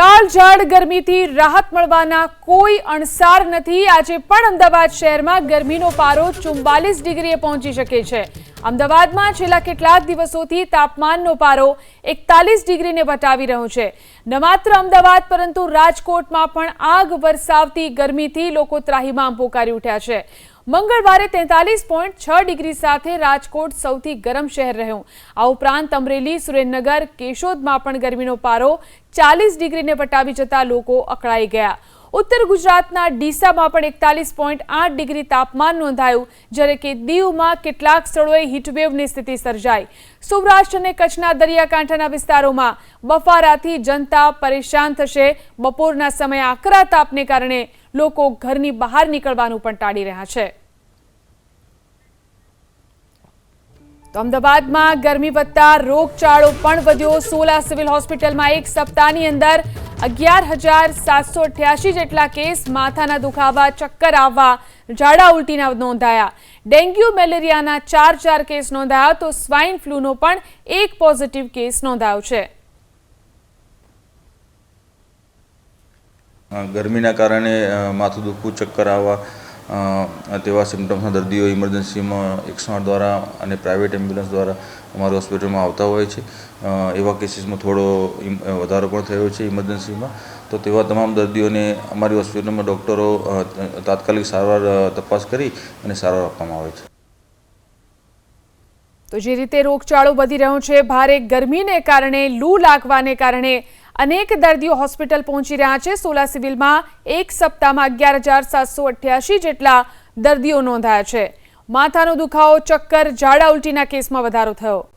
કાળઝાળ ગરમીથી રાહત મળવાના કોઈ અણસાર નથી। આજે પણ અમદાવાદ શહેરમાં ગરમીનો પારો 44 ડિગ્રીએ પહોંચી શકે છે। અમદાવાદમાં છેલ્લા કેટલાક દિવસોથી તાપમાનનો પારો 41 ડિગ્રીને વટાવી રહ્યો છે। ન માત્ર અમદાવાદ પરંતુ રાજકોટમાં પણ આગ વરસાવતી ગરમીથી લોકો ત્રાહિમામ પોકારી ઉઠ્યા છે। મંગળવારે 43.6 ડિગ્રી સાથે રાજકોટ સૌથી ગરમ શહેર રહ્યું। આ ઉપરાંત અમરેલી, સુરેન્દ્રનગર, કેશોદમાં પણ ગરમીનો પારો 40 ડિગ્રીને વટાવી જતા લોકો અકળાઈ ગયા। ઉત્તર ગુજરાતના ડીસામાં પણ 41.8 ડિગ્રી તાપમાન નોંધાયું, જ્યારે કે દીવમાં કેટલાક સ્થળોએ હીટવેવની સ્થિતિ સર્જાઈ। સૌરાષ્ટ્ર અને કચ્છના દરિયાકાંઠાના વિસ્તારોમાં બફારાથી જનતા પરેશાન થશે। બપોરના સમયે આકરા તાપને કારણે લોકો ઘરની બહાર નીકળવાનું પણ ટાળી રહ્યા છે। તો અમદાવાદમાં ગરમી વધતા રોગચાળો પણ વધ્યો। સોલા સિવિલ હોસ્પિટલમાં એક સપ્તાહની અંદર 11,788 જેટલા કેસ માથાના દુખાવા, ચક્કર આવવા, ઝાડા ઉલટીના નોંધાયા। ડેન્ગ્યુ, મેલેરિયાના 4 કેસ નોંધાયા તો સ્વાઇન ફ્લૂનો પણ એક પોઝિટિવ કેસ નોંધાયો છે। ગરમીના કારણે માથું દુખવું, ચક્કર આવવા તેવા સિમ્ટમ્સના દર્દીઓ ઇમરજન્સીમાં 108 દ્વારા અને પ્રાઇવેટ એમ્બ્યુલન્સ દ્વારા અમારી હોસ્પિટલમાં આવતા હોય છે। એવા કેસીસમાં થોડો વધારો પણ થયો છે ઇમરજન્સીમાં। તો તેવા તમામ દર્દીઓને અમારી હોસ્પિટલમાં ડૉક્ટરો તાત્કાલિક સારવાર તપાસ કરી અને સારવાર આપવામાં આવે છે। તો જે રીતે રોગચાળો વધી રહ્યો છે, ભારે ગરમીને કારણે, લૂ લાગવાને કારણે અનેક દર્દીઓ હોસ્પિટલ પહોંચી રહ્યા છે। સોલા સિવિલમાં એક સપ્તાહમાં 11,788 જેટલા દર્દીઓ નોંધાયા છે। માથાનો દુખાવો, ચક્કર, ઝાડા ઉલટીના કેસમાં વધારો થયો।